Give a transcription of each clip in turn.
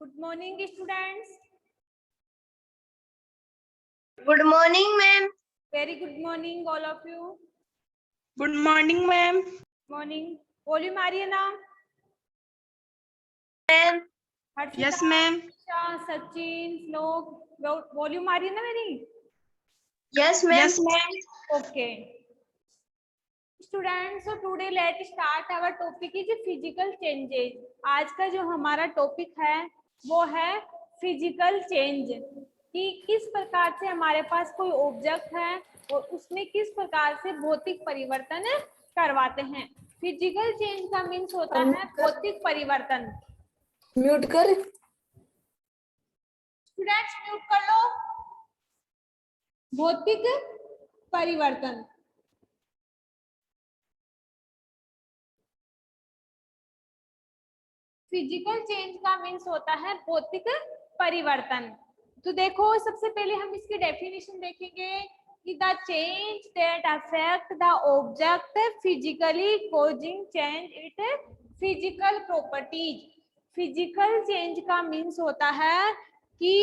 Good morning, students. Good morning, ma'am. Very good morning, all of you. Good morning, ma'am. Morning. Volume आ रही है ना? Ma'am. Yes, ma'am. Sachin, श्लोक, volume आ रही है ना मेरी? Yes, ma'am. Yes, ma'am. Okay. Students, so today let's start our topic is physical changes. आज का जो हमारा टॉपिक है वो है फिजिकल चेंज, कि किस प्रकार से हमारे पास कोई ऑब्जेक्ट है और उसमें किस प्रकार से भौतिक परिवर्तन करवाते हैं। फिजिकल चेंज का मीन्स होता है भौतिक परिवर्तन। म्यूट कर। स्टूडेंट्स म्यूट कर लो। भौतिक परिवर्तन, फिजिकल चेंज का मीन्स होता है भौतिक परिवर्तन। तो देखो सबसे पहले हम इसकी डेफिनेशन देखेंगे कि the change that affect the object physically causing change it physical properties. Physical change का मीन्स होता है कि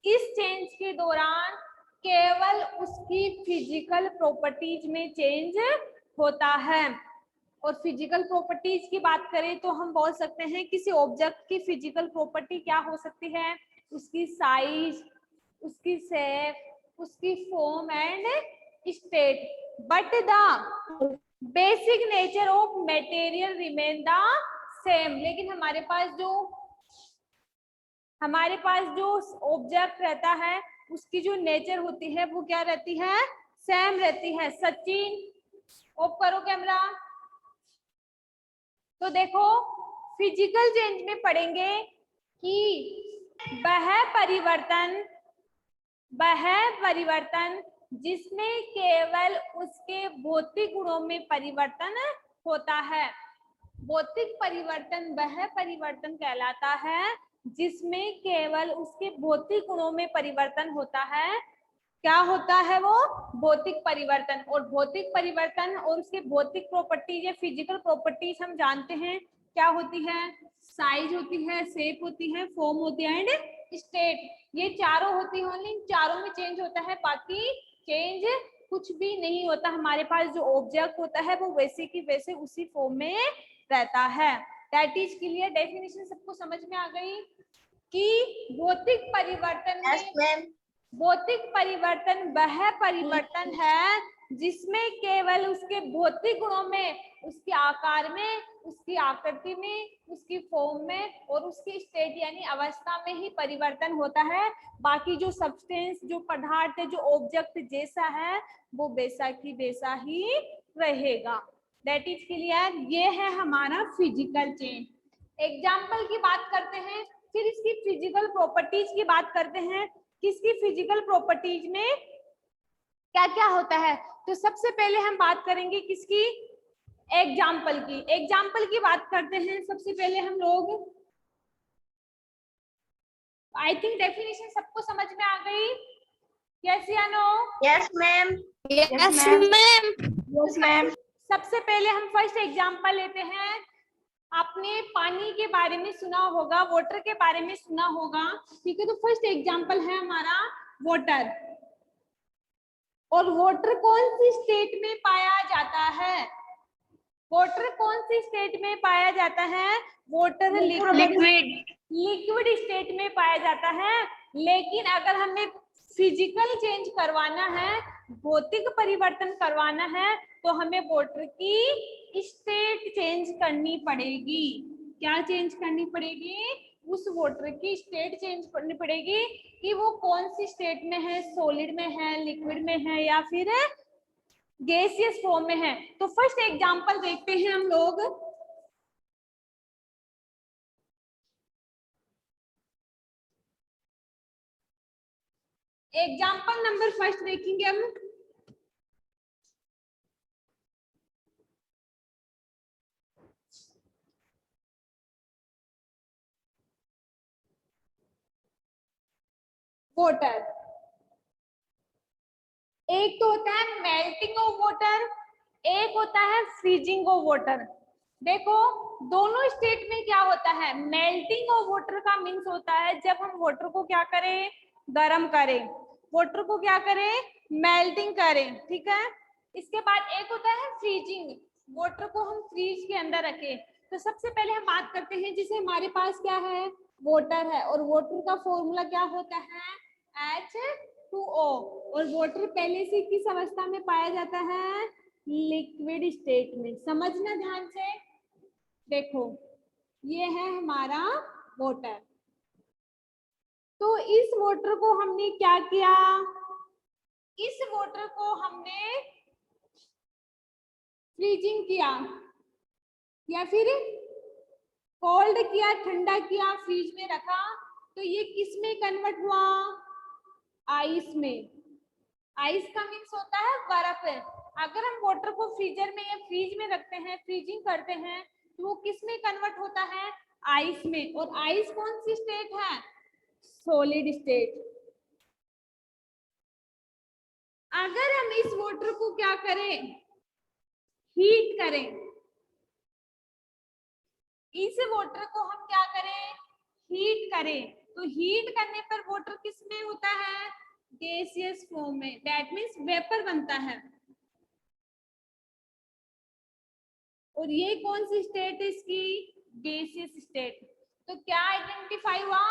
इस चेंज के दौरान केवल उसकी फिजिकल प्रॉपर्टीज में चेंज होता है। और फिजिकल प्रॉपर्टीज की बात करें तो हम बोल सकते हैं किसी ऑब्जेक्ट की फिजिकल प्रॉपर्टी क्या हो सकती है, उसकी साइज, उसकी शेप, उसकी form and state, but the basic nature of material remain the same. लेकिन हमारे पास जो ऑब्जेक्ट रहता है उसकी जो नेचर होती है वो क्या रहती है, सेम रहती है। सचिन ऑफ करो कैमरा। तो देखो फिजिकल चेंज में पढ़ेंगे कि वह परिवर्तन जिसमें केवल उसके भौतिक गुणों में परिवर्तन होता है। भौतिक परिवर्तन वह परिवर्तन कहलाता है जिसमें केवल उसके भौतिक गुणों में परिवर्तन होता है। क्या होता है वो? भौतिक परिवर्तन। और भौतिक परिवर्तन और उसके भौतिक प्रॉपर्टीज या फिजिकल प्रॉपर्टीज हम जानते हैं क्या होती है, साइज होती है, शेप होती है, फॉर्म होती है एंड स्टेट। ये चारों होती है, इन चारों में चेंज होता है, बाकी चेंज कुछ भी नहीं होता। हमारे पास जो ऑब्जेक्ट होता है वो वैसे की वैसे उसी फॉर्म में रहता है। That is clear. डेफिनेशन सबको समझ में आ गई कि भौतिक परिवर्तन Yes, ma'am. भौतिक परिवर्तन वह परिवर्तन है जिसमें केवल उसके भौतिक गुणों में, उसके आकार में, उसकी आकृति में, उसकी फॉर्म में और उसकी स्टेट यानी अवस्था में ही परिवर्तन होता है। बाकी जो सब्सटेंस, जो पदार्थ, जो ऑब्जेक्ट जैसा है वो वैसा की वैसा ही रहेगा। That is clear. ये है हमारा फिजिकल चेंज। एग्जाम्पल की बात करते हैं, फिर इसकी फिजिकल प्रॉपर्टीज की बात करते हैं। किसकी फिजिकल प्रॉपर्टीज में क्या क्या होता है? तो सबसे पहले हम बात करेंगे किसकी, एग्जाम्पल की। एग्जाम्पल की बात करते हैं सबसे पहले हम लोग। आई थिंक डेफिनेशन सबको समझ में आ गई। यस या no? Yes, ma'am. Yes, ma'am. Yes, ma'am. सबसे पहले हम फर्स्ट एग्जाम्पल लेते हैं। आपने पानी के बारे में सुना होगा, वाटर के बारे में सुना होगा, ठीक है। तो फर्स्ट एग्जाम्पल है हमारा वाटर। और वाटर कौन सी स्टेट में पाया जाता है? वाटर कौन सी स्टेट में पाया जाता है? वाटर लिक्विड स्टेट में पाया जाता है। लेकिन अगर हमें फिजिकल चेंज करवाना है, भौतिक परिवर्तन करवाना है, तो हमें वाटर की स्टेट चेंज करनी पड़ेगी। क्या चेंज करनी पड़ेगी? उस वाटर की स्टेट चेंज करनी पड़ेगी कि वो कौन सी स्टेट में है, सॉलिड में है, लिक्विड में है या फिर गैसियस फॉर्म में है। तो फर्स्ट एग्जांपल देखते हैं हम लोग। एग्जांपल नंबर फर्स्ट देखेंगे हम। वाटर, एक तो होता है मेल्टिंग ऑफ वाटर, एक होता है फ्रीजिंग ऑफ वाटर। देखो दोनों स्टेट में क्या होता है, मेल्टिंग ऑफ वाटर का मीन्स होता है जब हम वाटर को क्या करें, गर्म करें, वाटर को क्या करें, मेल्टिंग करें, ठीक है। इसके बाद एक होता है फ्रीजिंग, वाटर को हम फ्रीज के अंदर रखें। तो सबसे पहले हम बात करते हैं जिसे हमारे पास क्या है, वाटर है, और वाटर का फॉर्मूला क्या होता है, H2O, और वाटर पहले से किस अवस्था में पाया जाता है, लिक्विड स्टेट में। समझना ध्यान से, देखो ये है हमारा वाटर। तो इस वाटर को हमने क्या किया, इस वाटर को हमने फ्रीजिंग किया या फिर कोल्ड किया, ठंडा किया, फ्रीज में रखा, तो ये किस में कन्वर्ट हुआ, आइस में। आइस का मीन्स होता है बर्फ। अगर हम वाटर को फ्रीजर में या फ्रीज में रखते हैं, फ्रीजिंग करते हैं, तो वो किस में कन्वर्ट होता है, आइस में। और आइस कौन सी स्टेट है, सॉलिड स्टेट। अगर हम इस वाटर को क्या करें, हीट करें, इस वाटर को हम क्या करें, हीट करें, तो हीट करने पर वाटर किस में होता है, गैसियस फॉर्म में, दैट मीन्स वेपर बनता है। और ये कौन सी स्टेट है इसकी, गैसियस स्टेट। तो क्या आइडेंटिफाई हुआ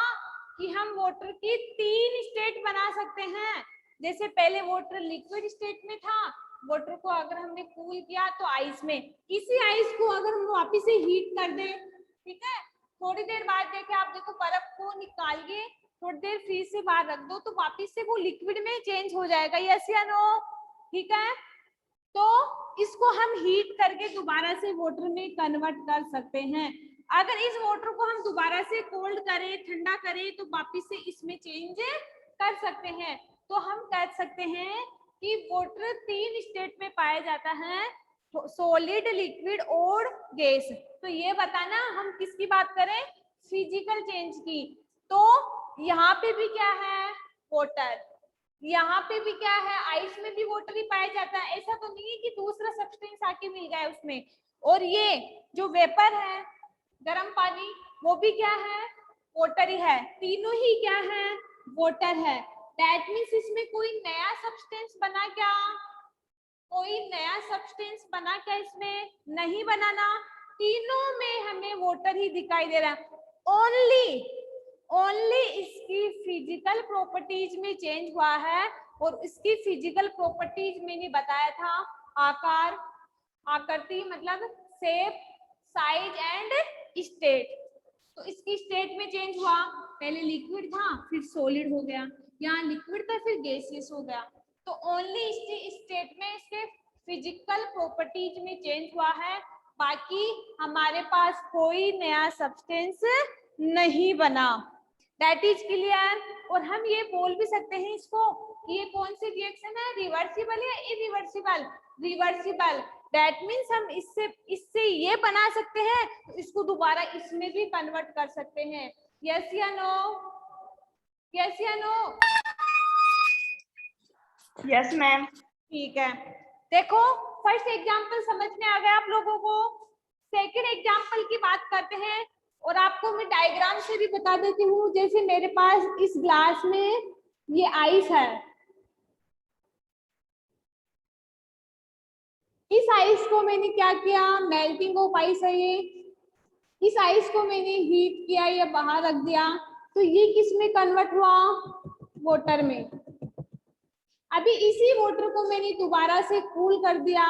कि हम वाटर की 3 स्टेट बना सकते हैं। जैसे पहले वाटर लिक्विड स्टेट में था, वाटर को अगर हमने कूल किया तो आइस में, इसी आइस को अगर हम वापिस से हीट कर दें, ठीक है, थोड़ी देर बाद देखे आप, देखो बर्फ को निकालिए, थोड़ी देर फ्रीज से बाहर रख दो, तो वापिस से वो लिक्विड में चेंज हो जाएगा, यस या नो, ठीक है। तो इसको हम हीट करके दोबारा से वाटर में कन्वर्ट कर सकते हैं। अगर इस वाटर को हम दोबारा से कोल्ड करें, ठंडा करें, तो वापिस से इसमें चेंज कर सकते हैं। तो हम कह सकते हैं कि वाटर 3 स्टेट में पाया जाता है, सॉलिड, लिक्विड और गैस। तो ये बताना हम किसकी बात करें, फिजिकल चेंज की। तो यहाँ पे भी क्या है, वाटर, यहाँ पे भी क्या है, आइस में भी वाटर ही पाया जाता है। ऐसा तो नहीं है कि दूसरा सब्सटेंस आके मिल जाए उसमें। और ये जो वेपर है, गर्म पानी, वो भी क्या है, वाटर ही है। तीनों ही क्या है, वाटर है। दैट मीन्स इसमें कोई नया सब्सटेंस बना क्या, कोई नया सब्सटेंस बना क्या, इसमें नहीं बनाना। तीनों में हमें वाटर ही दिखाई दे रहा है। ओनली इसकी फिजिकल प्रॉपर्टीज में चेंज हुआ है। और इसकी फिजिकल प्रॉपर्टीज मैंने बताया था, आकार, आकृति मतलब शेप, साइज एंड स्टेट। तो इसकी स्टेट में चेंज हुआ, पहले लिक्विड था फिर सॉलिड हो गया, यहाँ लिक्विड था फिर गैसियस हो गया। तो ओनली इस स्टेट में इसके फिजिकल प्रॉपर्टीज में चेंज हुआ है, बाकी हमारे पास कोई नया सब्सटेंस नहीं बना। That is clear. और हम ये बोल भी सकते हैं इसको कि ये कौन सी रिएक्शन है, रिवर्सिबल या इरिवर्सिबल, रिवर्सिबल। दैट मीन्स हम इससे ये बना सकते हैं, तो इसको दोबारा इसमें भी कन्वर्ट कर सकते हैं। यस या नो, यस या नो, यस मैम। ठीक है। देखो फर्स्ट एग्जाम्पल समझ में आ गया आप लोगों को। सेकंड एग्जाम्पल की बात करते हैं, और आपको मैं डायग्राम से भी बता देती हूँ। जैसे मेरे पास इस ग्लास में ये आइस है, इस आइस को मैंने क्या किया, मेल्टिंग ऑफ आइस है ये, इस आइस को मैंने हीट किया या बाहर रख दिया, तो ये किस में कन्वर्ट हुआ, वाटर में। अभी इसी वाटर को मैंने दोबारा से कूल कर दिया,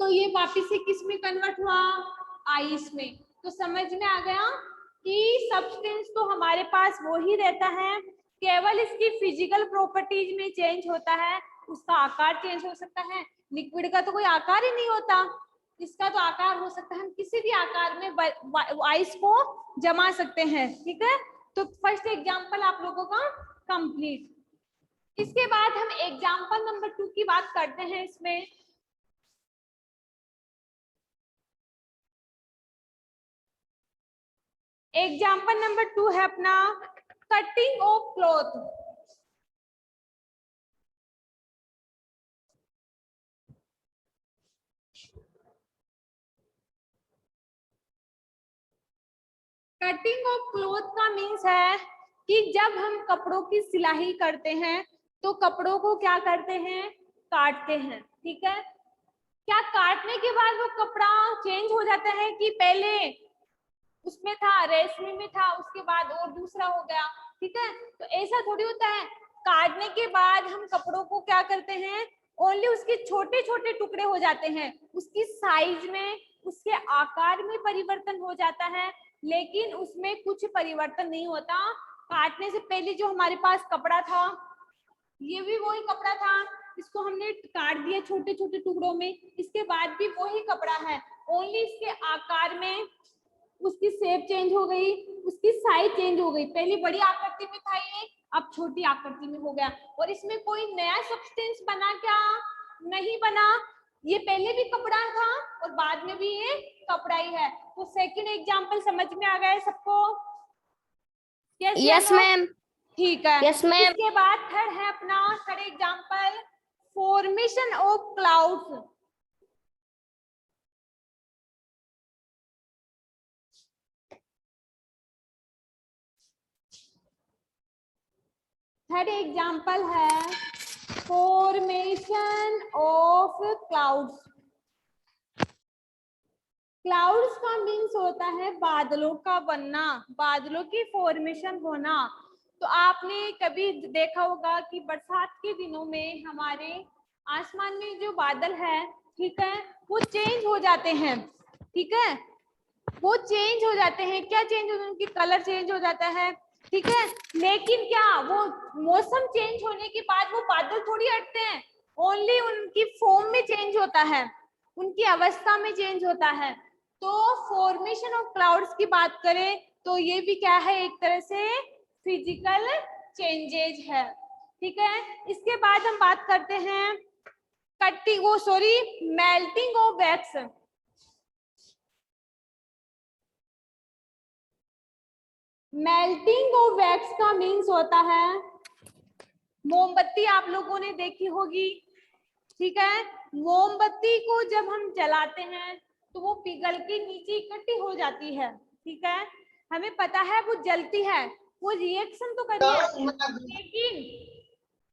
तो ये वापिस से किस में कन्वर्ट हुआ, आइस में। तो समझ में आ गया कि सब्सटेंस तो हमारे पास वो ही रहता है, केवल इसकी फिजिकल प्रॉपर्टीज में चेंज होता है, उसका आकार चेंज हो सकता है। लिक्विड का तो कोई आकार ही नहीं होता, इसका तो आकार हो सकता है, हम किसी भी आकार में आइस को जमा सकते हैं, ठीक है। तो फर्स्ट एग्जांपल आप लोगों का कंप्लीट। इसके बाद हम एग्जांपल नंबर 2 की बात करते हैं। इसमें एग्जाम्पल नंबर 2 है अपना cutting of cloth. Cutting of cloth का मीन्स है कि जब हम कपड़ों की सिलाई करते हैं तो कपड़ों को क्या करते हैं, काटते हैं। ठीक है, क्या काटने के बाद वो कपड़ा चेंज हो जाता है कि पहले उसमें था, रेशमी में था, उसके बाद और दूसरा हो गया। ठीक है, तो ऐसा थोड़ी होता है। काटने के बाद हम कपड़ों को क्या करते हैं, ओनली उसके छोटे छोटे टुकड़े हो जाते हैं, उसकी साइज में, उसके आकार में परिवर्तन हो जाता है, लेकिन उसमें कुछ परिवर्तन नहीं होता। काटने से पहले जो हमारे पास कपड़ा था, ये भी वही कपड़ा था, इसको हमने काट दिया छोटे छोटे टुकड़ों में, इसके बाद भी वही कपड़ा है, ओनली इसके आकार में उसकी शेप चेंज हो गई, उसकी साइज चेंज हो गई। पहले बड़ी आकृति में था ये, अब छोटी आकृति में हो गया, और इसमें कोई नया सब्सटेंस बना क्या, नहीं बना। ये पहले भी कपड़ा था और बाद में भी ये कपड़ा ही है। तो सेकंड एग्जांपल समझ में आ गया है सबको? Yes ma'am. ठीक है। Yes ma'am. इसके बाद थर्ड है अपना, third example, formation of clouds. Third example है फॉर्मेशन ऑफ क्लाउड्स। क्लाउड्स का मीन्स होता है बादलों का बनना, बादलों की फॉर्मेशन होना। तो आपने कभी देखा होगा कि बरसात के दिनों में हमारे आसमान में जो बादल है, ठीक है, वो चेंज हो जाते हैं। ठीक है, वो चेंज हो जाते हैं। क्या चेंज हो जाते हैं? उनकी कलर चेंज हो जाता है। ठीक है, लेकिन क्या वो मौसम चेंज होने के बाद वो बादल थोड़ी हटते हैं, ओनली उनकी फॉर्म में चेंज होता है, उनकी अवस्था में चेंज होता है। तो फॉर्मेशन ऑफ क्लाउड्स की बात करें तो ये भी क्या है, एक तरह से फिजिकल चेंजेज है। ठीक है, इसके बाद हम बात करते हैं कटिंग, वो sorry, melting of wax. Melting of wax का मीन्स होता है, मोमबत्ती आप लोगों ने देखी होगी। ठीक है, मोमबत्ती को जब हम जलाते हैं तो वो पिघल के नीचे इकट्ठी हो जाती है। ठीक है, हमें पता है वो जलती है, वो रिएक्शन तो कर रही है,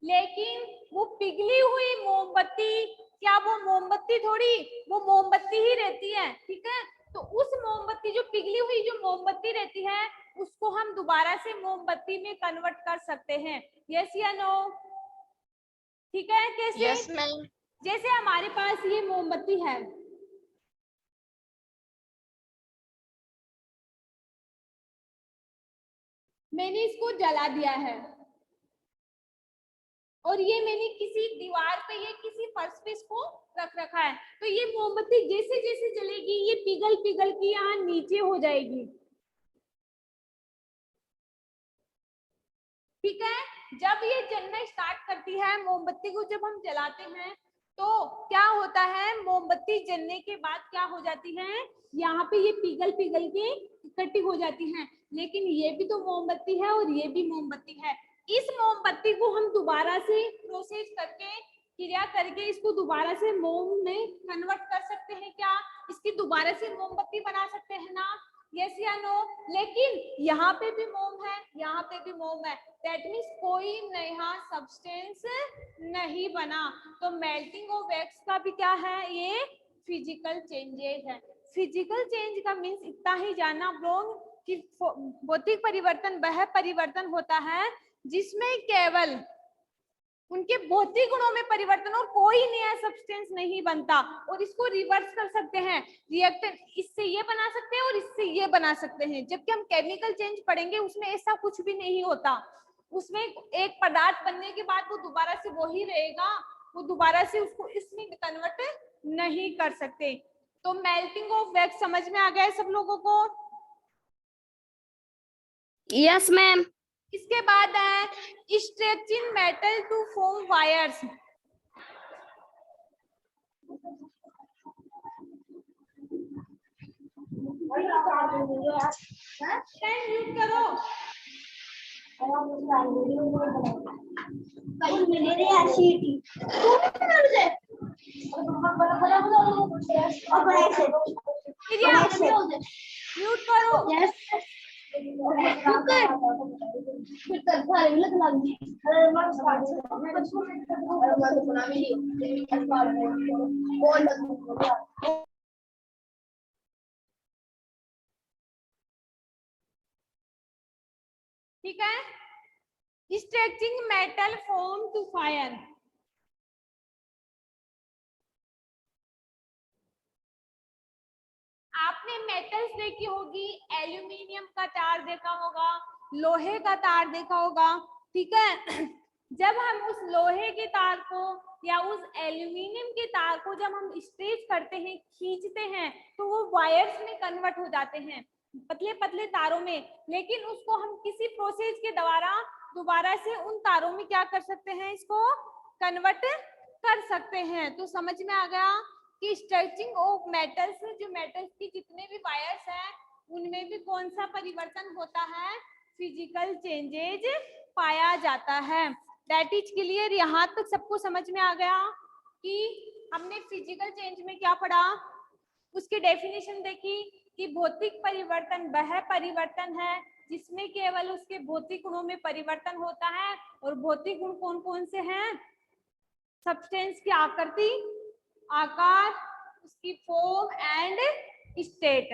लेकिन वो पिघली हुई मोमबत्ती, क्या वो मोमबत्ती थोड़ी, वो मोमबत्ती ही रहती है। ठीक है, तो उस मोमबत्ती, जो पिघली हुई जो मोमबत्ती रहती है, उसको हम दोबारा से मोमबत्ती में कन्वर्ट कर सकते हैं। यस या नो? ठीक है, कैसे? Yes ma'am. जैसे हमारे पास ये मोमबत्ती है, मैंने इसको जला दिया है, और ये मैंने किसी दीवार पे या किसी फर्श पे इसको रख रखा है, तो ये मोमबत्ती जैसे जैसे जलेगी ये पिघल पिघल के यहाँ नीचे हो जाएगी। ठीक है, जब ये जलना स्टार्ट करती है, मोमबत्ती को जब हम जलाते हैं तो क्या होता है, मोमबत्ती जलने के बाद क्या हो जाती है, यहाँ पे ये पिघल पिघल के इकट्ठी हो जाती हैं। लेकिन ये भी तो मोमबत्ती है और ये भी मोमबत्ती है। इस मोमबत्ती को हम दोबारा से प्रोसेस करके, क्रिया करके इसको दोबारा से मोम में कन्वर्ट कर सकते हैं क्या? इसकी दोबारा से मोमबत्ती बना सकते हैं ना? यस या नो? लेकिन यहाँ पे भी मोम है, यहाँ पे भी मोम है, दैट मीन्स कोई नया सब्सटेंस नहीं बना। तो मेल्टिंग ऑफ वैक्स का भी क्या है, ये फिजिकल चेंजेस है। फिजिकल चेंज का मीन्स इतना ही जानना आप लोग कि भौतिक परिवर्तन वह परिवर्तन होता है जिसमें केवल उनके भौतिक गुणों में परिवर्तन और कोई नया सब्सटेंस नहीं बनता। और इसको रिवर्स कर सकते हैं, रिएक्टेंट इससे ये बना सकते हैं और इससे ये बना सकते हैं। जबकि हम केमिकल चेंज पढ़ेंगे उसमें ऐसा कुछ भी नहीं होता, उसमें एक पदार्थ बनने के बाद वो दोबारा से वही रहेगा, वो दोबारा से उसको इसमें कन्वर्ट नहीं कर सकते। तो मेल्टिंग ऑफ वैक्स समझ में आ गया है सब लोगों को? Yes ma'am. इसके बाद है stretching metal to form wires. Mute करो। म्यूट करो। ठीक है। Stretching metal form to fire. आपने मेटल्स देखी होगी, एल्यूमिनियम का तार देखा होगा, लोहे का तार देखा होगा, ठीक है। जब हम उस लोहे के तार को या उस एल्यूमिनियम के तार को जब हम स्ट्रेच करते हैं, खींचते हैं, तो वो वायर्स में कन्वर्ट हो जाते हैं, पतले पतले तारों में। लेकिन उसको हम किसी प्रोसेस के द्वारा दोबारा से उन तारों में क्या कर सकते हैं, इसको कन्वर्ट कर सकते हैं। तो समझ में आ गया कि स्ट्रेचिंग ऑफ मेटल्स, जो मेटल्स की जितने भी वायर्स हैं उनमें भी कौन सा परिवर्तन होता है, फिजिकल चेंजेज पाया जाता है। That is clear. यहाँ तक सबको समझ में आ गया कि हमने फिजिकल चेंज में क्या पढ़ा, उसकी डेफिनेशन देखी कि भौतिक परिवर्तन वह परिवर्तन है जिसमें केवल उसके भौतिक गुणों में परिवर्तन होता है। और भौतिक गुण कौन कौन से हैं, सब्सटेंस की आकृति, आकार, उसकी फॉर्म एंड स्टेट।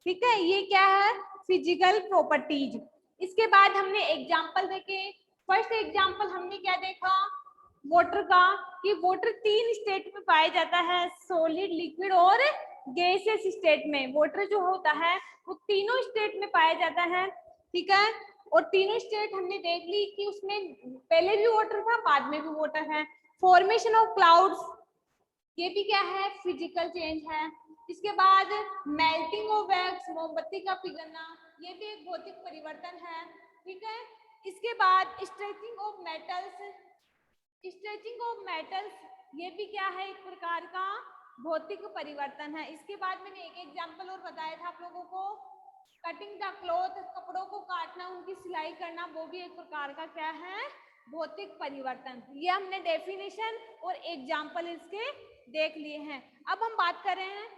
ठीक है, ये क्या है, फिजिकल प्रॉपर्टीज। इसके बाद हमने एग्जांपल देखे। फर्स्ट एग्जांपल हमने क्या देखा, वाटर का, कि वाटर 3 स्टेट में पाया जाता है, सॉलिड, लिक्विड और गैसियस स्टेट में। वाटर जो होता है वो तीनों स्टेट में पाया जाता है, ठीक है। और तीनों स्टेट हमने देख ली कि उसमें पहले भी वाटर था, बाद में भी वाटर है। फॉर्मेशन ऑफ क्लाउड्स, ये भी क्या है, फिजिकल चेंज है। इसके बाद मेल्टिंग ऑफ वैक्स, मोमबत्ती का पिघलना, ये भी एक भौतिक परिवर्तन है, ठीक है। इसके बाद stretching of metals, stretching of metals ये भी क्या है, एक प्रकार का भौतिक परिवर्तन है। इसके बाद मैंने एक एग्जांपल और बताया था आप लोगों को, कटिंग द क्लॉथ, कपड़ों को काटना, उनकी सिलाई करना, वो भी एक प्रकार का क्या है, भौतिक परिवर्तन। ये हमने डेफिनेशन और एग्जांपल इसके देख लिए हैं। अब हम बात कर रहे हैं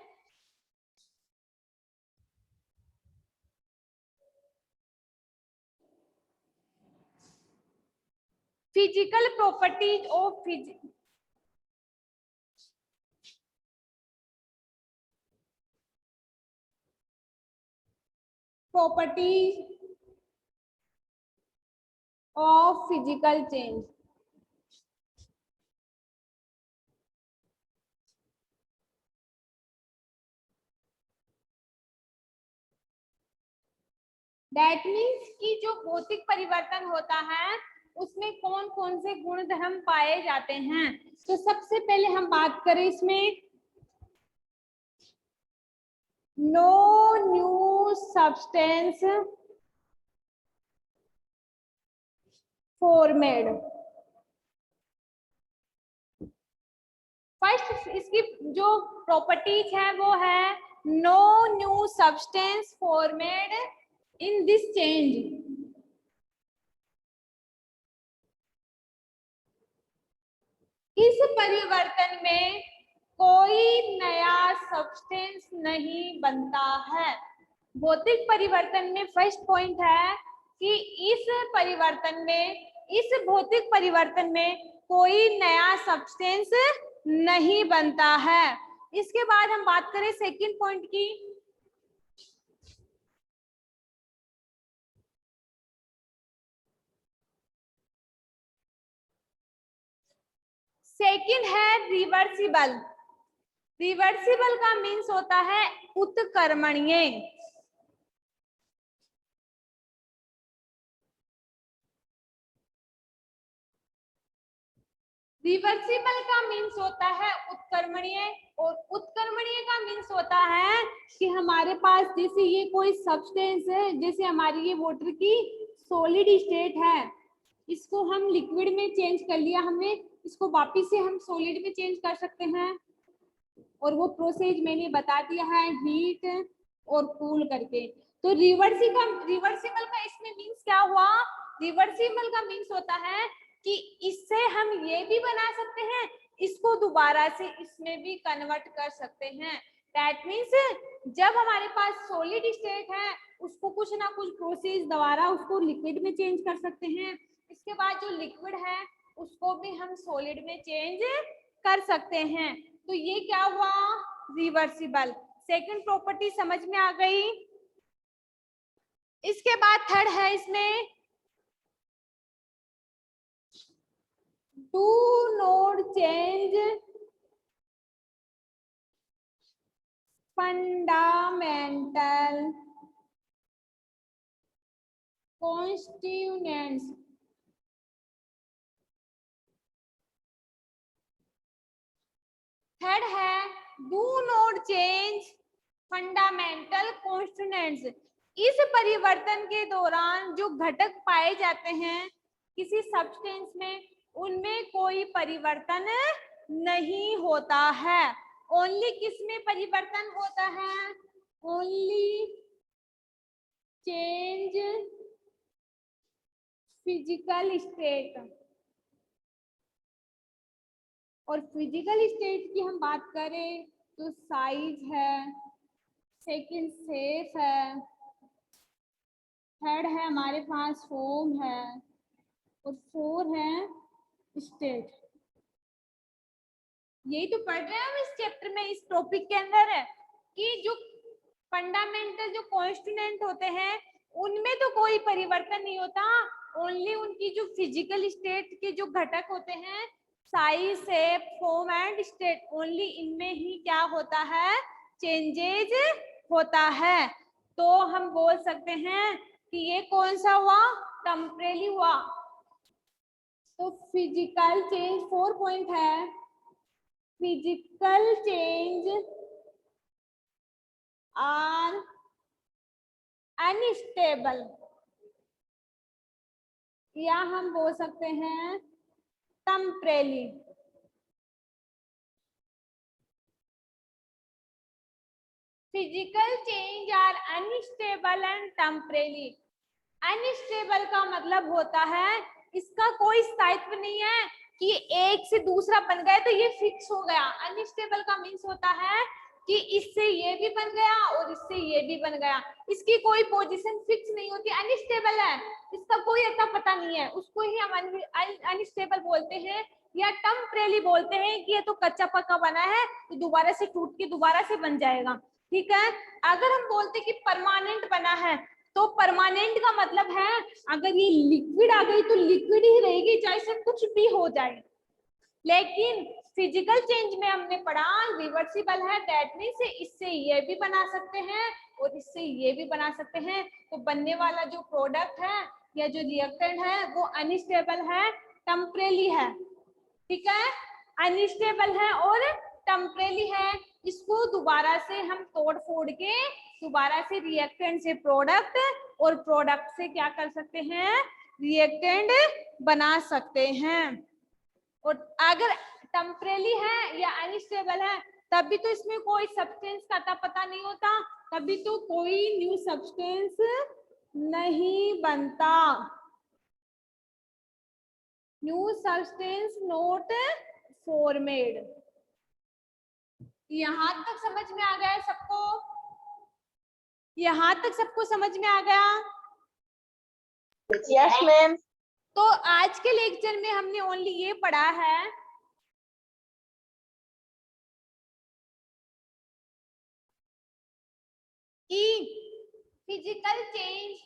physical properties of properties of physical change. That means कि जो भौतिक परिवर्तन होता है उसमें कौन कौन से गुण धर्म पाए जाते हैं। तो सबसे पहले हम बात करें इसमें, no new substance formed. First इसकी जो प्रॉपर्टीज है वो है no new substance formed in this change. इस परिवर्तन में कोई नया सब्सटेंस नहीं बनता है। भौतिक परिवर्तन में फर्स्ट पॉइंट है कि इस परिवर्तन में, इस भौतिक परिवर्तन में कोई नया सब्सटेंस नहीं बनता है। इसके बाद हम बात करें सेकंड पॉइंट की, सेकंड है रिवर्सिबल। रिवर्सिबल का मीन्स होता है उत्क्रमणीय। रिवर्सिबल का मीन्स होता है उत्क्रमणीय, और उत्क्रमणीय का मीन्स होता है कि हमारे पास जैसे ये कोई सब्सटेंस है, जैसे हमारी ये वाटर की सॉलिड स्टेट है, इसको हम लिक्विड में चेंज कर लिया हमने, इसको वापिस से हम सॉलिड में चेंज कर सकते हैं। और वो प्रोसेस मैंने बता दिया है, हीट और कूल करके। तो रिवर्सिबल का इसमें मीन्स क्या हुआ, रिवर्सिबल का मीन्स होता है कि इससे हम ये भी बना सकते हैं, इसको दोबारा से इसमें भी कन्वर्ट कर सकते हैं। दैट मीन्स जब हमारे पास सॉलिड स्टेट है उसको कुछ ना कुछ प्रोसेस द्वारा उसको लिक्विड में चेंज कर सकते हैं। इसके बाद जो लिक्विड है उसको भी हम सॉलिड में चेंज कर सकते हैं। तो ये क्या हुआ, रिवर्सिबल। सेकंड प्रॉपर्टी समझ में आ गई। इसके बाद थर्ड है इसमें do not change fundamental constituents. Third है do not change fundamental constituents. इस परिवर्तन के दौरान जो घटक पाए जाते हैं किसी सब्सटेंस में उनमें कोई परिवर्तन नहीं होता है। ओनली किस में परिवर्तन होता है, ओनली चेंज फिजिकल स्टेट। और फिजिकल स्टेट की हम बात करें तो साइज है, सेकंड शेप है, थर्ड है हमारे पास फॉर्म है और फोर है स्टेट। यही तो पढ़ रहे हैं हम इस चैप्टर में, इस टॉपिक के अंदर है कि जो फंडामेंटल जो कॉन्स्टिट्यूएंट होते हैं उनमें तो कोई परिवर्तन नहीं होता, ओनली उनकी जो फिजिकल स्टेट के जो घटक होते हैं size, shape, form and state, only इनमें ही क्या होता है, चेंजेज होता है। तो हम बोल सकते हैं कि ये कौन सा हुआ, टेम्परेरी हुआ। तो फिजिकल चेंज 4 पॉइंट है, फिजिकल चेंज आर अनस्टेबल, या हम बोल सकते हैं temporary. Physical change are unstable and temporary. Unstable का मतलब होता है इसका कोई स्थायित्व नहीं है कि एक से दूसरा बन गया तो ये फिक्स हो गया। अनस्टेबल का मीन्स होता है कि इससे ये भी बन गया और इससे ये भी बन गया, इसकी कोई पोजीशन फिक्स नहीं होती, अनस्टेबल है, इसका कोई अता पता नहीं है, उसको ही हम अनस्टेबल बोलते हैं या टेम्परेरी बोलते हैं कि ये तो कच्चा पक्का बना है तो दोबारा से टूट के दोबारा से बन जाएगा। ठीक है, अगर हम बोलते कि परमानेंट बना है तो परमानेंट का मतलब है अगर ये लिक्विड आ गई तो लिक्विड ही रहेगी चाहे से कुछ भी हो जाए। लेकिन फिजिकल चेंज में हमने पढ़ा रिवर्सिबल है, दैट मींस इससे ये भी बना सकते हैं और इससे ये भी बना सकते हैं। तो बनने वाला जो प्रोडक्ट है या जो रिएक्टेंट है वो अनस्टेबल है, टेम्परेरी है। ठीक है, अनस्टेबल है और टेम्परेरी है, इसको दोबारा से हम तोड़ फोड़ के दोबारा से रिएक्टेंट से प्रोडक्ट और प्रोडक्ट से क्या कर सकते हैं, रिएक्टेंट बना सकते हैं। और अगर टेम्परेरी है या अनस्टेबल है तभी तो इसमें कोई सब्सटेंस का अता पता नहीं होता, तभी तो कोई न्यू सब्सटेंस नहीं बनता, न्यू सब्सटेंस नॉट फॉर्मेड। यहां तक समझ में आ गया है सबको, यहां तक सबको समझ में आ गया? Yes ma'am. तो आज के लेक्चर में हमने ओनली ये पढ़ा है कि फिजिकल चेंज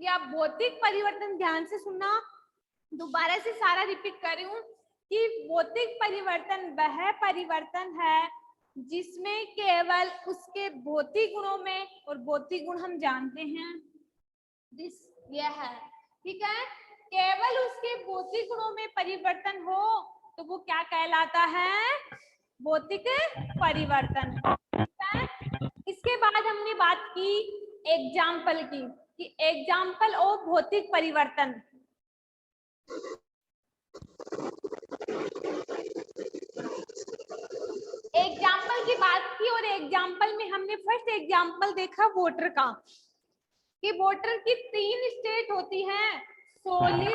या भौतिक परिवर्तन, ध्यान से सुनना, दोबारा से सारा रिपीट कर रही हूँ कि भौतिक परिवर्तन वह परिवर्तन है जिसमें केवल उसके भौतिक गुणों में, और भौतिक गुण हम जानते हैं यह है, ठीक है, केवल उसके भौतिक गुणों में परिवर्तन हो तो वो क्या कहलाता है, भौतिक परिवर्तन। ठीक है, इसके बाद हमने बात की एग्जाम्पल की कि एग्जाम्पल ऑफ भौतिक परिवर्तन। एग्जाम्पल की बात की और एग्जाम्पल में हमने फर्स्ट एग्जाम्पल देखा वाटर का, कि वाटर की 3 स्टेट होती है, सॉलिड,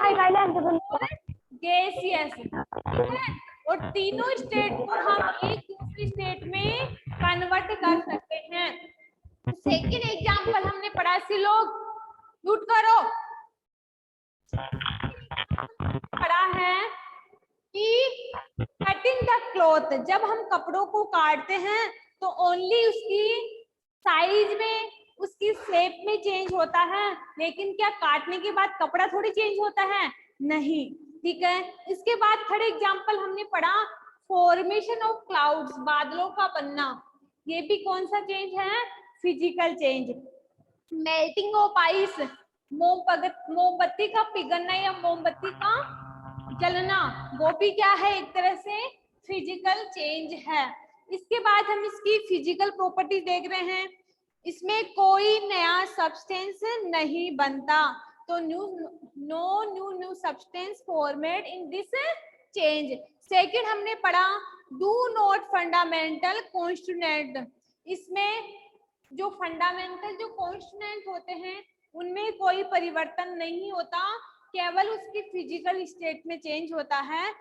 गैसियस, ठीक है, और तीनों स्टेट को हम एक दूसरी स्टेट में कन्वर्ट कर सकते हैं। सेकेंड एग्जाम्पल हमने पढ़ा, सी लोग म्यूट करो, पढ़ा है कि कटिंग द क्लॉथ, जब हम कपड़ों को काटते हैं तो ओनली उसकी साइज में, उसकी शेप में चेंज होता है, लेकिन क्या काटने के बाद कपड़ा थोड़ी चेंज होता है? नहीं। ठीक है, इसके बाद थर्ड एग्जाम्पल हमने पढ़ा फॉर्मेशन ऑफ क्लाउड्स, बादलों का बनना। ये भी कौन सा चेंज है? Physical change. Melting of ice, मोमबत्ती का पिघलना या मोमबत्ती का जलना, वो भी क्या है? एक तरह से फिजिकल चेंज है। इसके बाद हम इसकी फिजिकल प्रॉपर्टी देख रहे हैं। इसमें कोई नया सब्सटेंस नहीं बनता, तो new substance formed in this change. Second हमने पढ़ा डू नॉट फंडामेंटल कॉन्स्टिट्यूएंट, इसमें जो फंडामेंटल जो कॉन्स्टिट्यूएंट होते हैं उनमें कोई परिवर्तन नहीं होता, केवल उसकी फिजिकल स्टेट में चेंज होता है।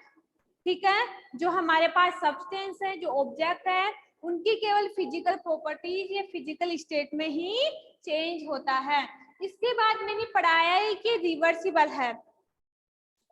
ठीक है, जो हमारे पास सब्सटेंस है, जो ऑब्जेक्ट है, उनकी केवल फिजिकल प्रॉपर्टीज या फिजिकल स्टेट में ही चेंज होता है। इसके बाद मैंने पढ़ाया है कि रिवर्सिबल है,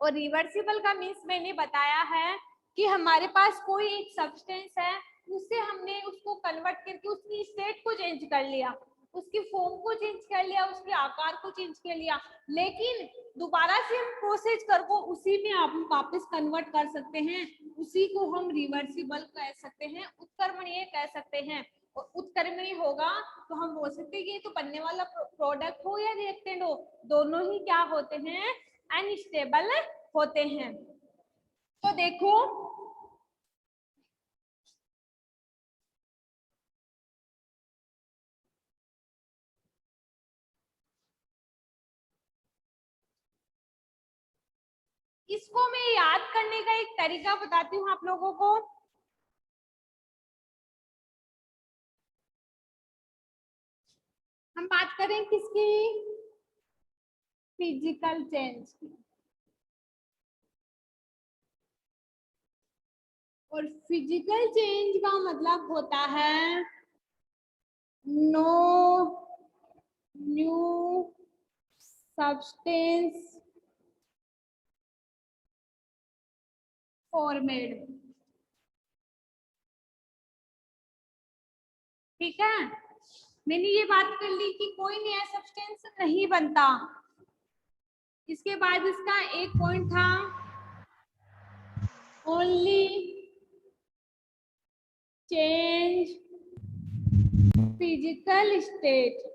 और रिवर्सिबल का मीन्स मैंने बताया है कि हमारे पास कोई एक सब्सटेंस है, उससे हमने उसको कन्वर्ट करके उसकी स्टेट को चेंज कर लिया, उसकी फॉर्म को चेंज कर लिया, उसके आकार को चेंज कर लिया, लेकिन दोबारा से हम प्रोसेस करके उसी में आप वापस कन्वर्ट कर सकते हैं, उसी को हम रिवर्सिबल कह सकते हैं, उत्क्रमणीय कह सकते हैं। और उत्क्रमणीय होगा तो हम बोल सकते हैं कि ये तो बनने वाला प्रोडक्ट हो या रिएक्टेंट हो, दोनों ही क्या होते हैं? अनस्टेबल होते हैं। तो देखो इसको मैं याद करने का एक तरीका बताती हूँ आप लोगों को। हम बात करें किसकी? फिजिकल चेंज की। और फिजिकल चेंज का मतलब होता है नो न्यू सब्सटेंस फॉर्मेड। ठीक है, मैंने ये बात कर ली कि कोई नया सब्सटेंस नहीं बनता। इसके बाद इसका एक पॉइंट था only change physical state.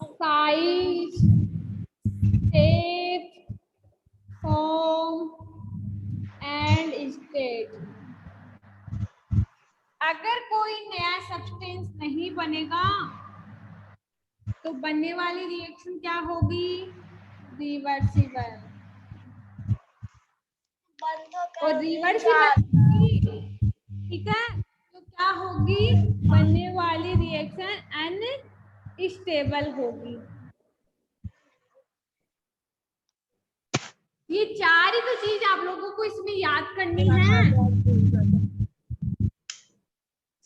Size, shape, form and state. अगर कोई नया सब्सटेंस नहीं बनेगा तो बनने वाली रिएक्शन क्या होगी? रिवर्सिबल। और रिवर्सिबल, ठीक है, तो क्या होगी? बनने वाली रिएक्शन अनस्टेबल होगी। ये चार ही तो चीज आप लोगों को इसमें याद करनी है,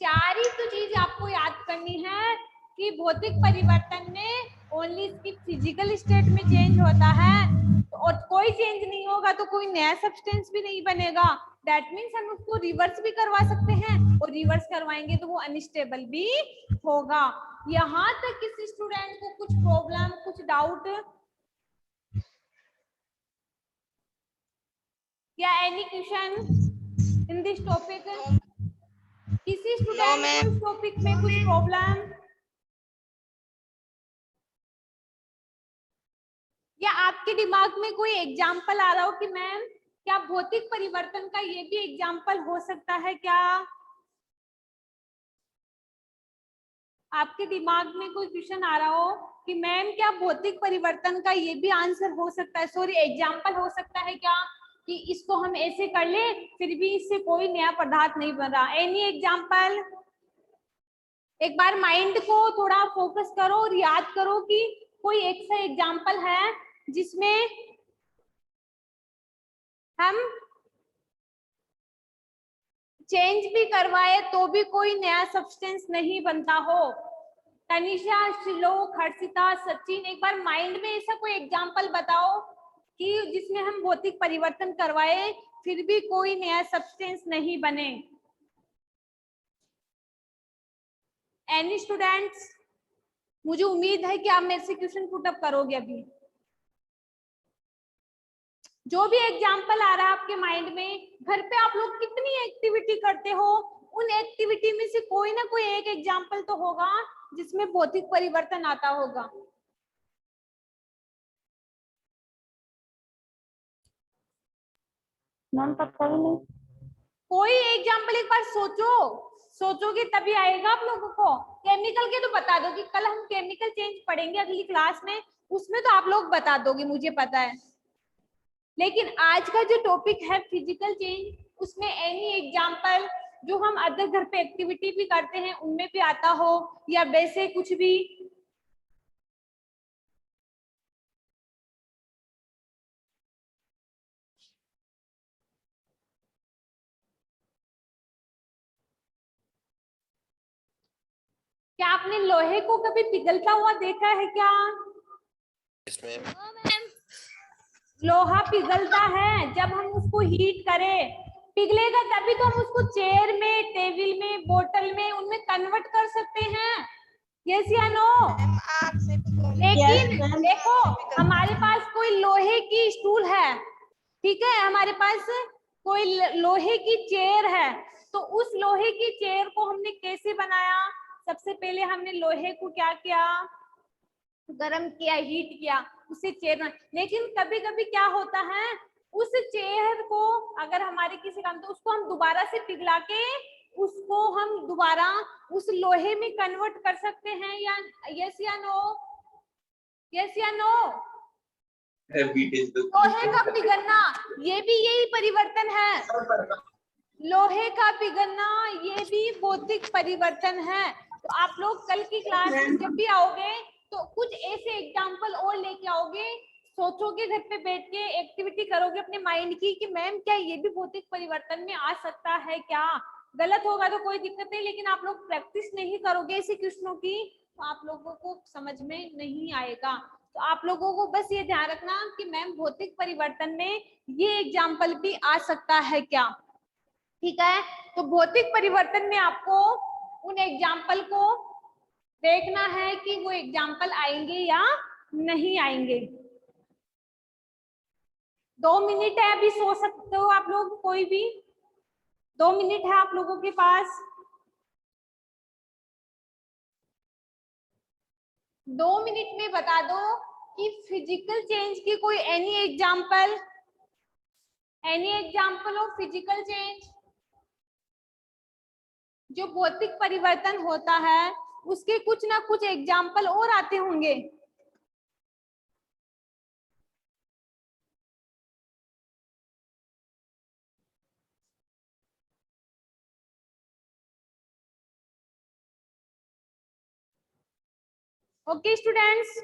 चार ही तो चीज आपको याद करनी है कि भौतिक परिवर्तन में ओनली इसकी फिजिकल स्टेट में चेंज होता है, और कोई चेंज नहीं होगा तो कोई नया सब्सटेंस भी नहीं बनेगा। दैट मीन्स हम उसको रिवर्स भी करवा सकते हैं, और रिवर्स करवाएंगे तो वो अनस्टेबल भी होगा। यहाँ तक किसी स्टूडेंट को कुछ प्रॉब्लम, कुछ डाउट या any question in this topic? किसी स्टूडेंट को इस टॉपिक में कुछ प्रॉब्लम या आपके दिमाग में कोई एग्जाम्पल आ रहा हो कि मैम क्या भौतिक परिवर्तन का ये भी एग्जाम्पल हो सकता है क्या? आपके दिमाग में कोई क्वेश्चन आ रहा हो कि मैम क्या भौतिक परिवर्तन का ये भी आंसर हो सकता है, सॉरी एग्जाम्पल हो सकता है क्या, कि इसको हम ऐसे कर ले फिर भी इससे कोई नया पदार्थ नहीं बन रहा? Any example? एक बार माइंड को थोड़ा फोकस करो और याद करो कि कोई एक सा एग्जाम्पल है जिसमें हम चेंज भी करवाए तो भी कोई नया सब्सटेंस नहीं बनता हो। तनिषा, श्रीलोक, हर्षिता, सचिन, एक बार माइंड में ऐसा कोई एग्जाम्पल बताओ कि जिसमें हम भौतिक परिवर्तन करवाए फिर भी कोई नया सब्सटेंस नहीं बने। Any students? मुझे उम्मीद है कि आप मेरे से क्वेश्चन पुट अप करोगे अभी। जो भी एग्जाम्पल आ रहा है आपके माइंड में, घर पे आप लोग कितनी एक्टिविटी करते हो, उन एक्टिविटी में से कोई ना कोई एक एग्जाम्पल तो होगा जिसमें भौतिक परिवर्तन आता होगा। मैम पता ही नहीं। कोई एग्जाम्पल एक बार सोचो, सोचोगे तभी आएगा आप लोगों को। केमिकल के तो बता दो कि कल हम केमिकल चेंज पढ़ेंगे अगली क्लास में, उसमें तो आप लोग बता दोगे, मुझे पता है। लेकिन आज का जो टॉपिक है फिजिकल चेंज, उसमें एनी एग्जाम्पल जो हम अदर घर पे एक्टिविटी भी करते हैं उनमें भी आता हो या वैसे कुछ भी। क्या आपने लोहे को कभी पिघलता हुआ देखा है क्या? लोहा पिघलता है जब हम उसको हीट करें, पिघलेगा तभी तो हम उसको चेयर में, टेबल में, बोतल में, उनमें कन्वर्ट कर सकते हैं। यस या नो? लेकिन देखो, हमारे पास कोई लोहे की स्टूल है, ठीक है, हमारे पास कोई लोहे की चेयर है, तो उस लोहे की चेयर को हमने कैसे बनाया? सबसे पहले हमने लोहे को क्या किया? गरम किया, हीट किया, उससे चेयर। लेकिन कभी कभी क्या होता है, उस चेयर को अगर हमारे किसी काम, तो उसको हम दोबारा से पिघला के उसको हम दोबारा उस लोहे में कन्वर्ट कर सकते हैं या यस या नो? यस या नो? लोहे का पिघलना ये भी यही परिवर्तन है। लोहे का पिघलना ये भी भौतिक परिवर्तन है। तो आप लोग कल की क्लास में जब भी आओगे तो कुछ ऐसे एग्जाम्पल और लेके आओगे, सोचोगे, घर पे बैठ के एक्टिविटी करोगे अपने माइंड की कि मैम क्या ये भी भौतिक परिवर्तन में आ सकता है क्या? गलत होगा तो कोई दिक्कत नहीं, लेकिन आप लोग प्रैक्टिस नहीं करोगे ऐसे क्वेश्चनों की तो आप लोगों को समझ में नहीं आएगा। तो आप लोगों को बस ये ध्यान रखना कि मैम भौतिक परिवर्तन में ये एग्जाम्पल भी आ सकता है क्या, ठीक है? तो भौतिक परिवर्तन में आपको उन एग्जाम्पल को देखना है कि वो एग्जाम्पल आएंगे या नहीं आएंगे। 2 मिनट है, अभी सो सकते हो आप लोग, कोई भी 2 मिनट है आप लोगों के पास। 2 मिनट में बता दो कि फिजिकल चेंज की कोई any example of physical change जो भौतिक परिवर्तन होता है, उसके कुछ ना कुछ एग्जाम्पल और आते होंगे। Okay students,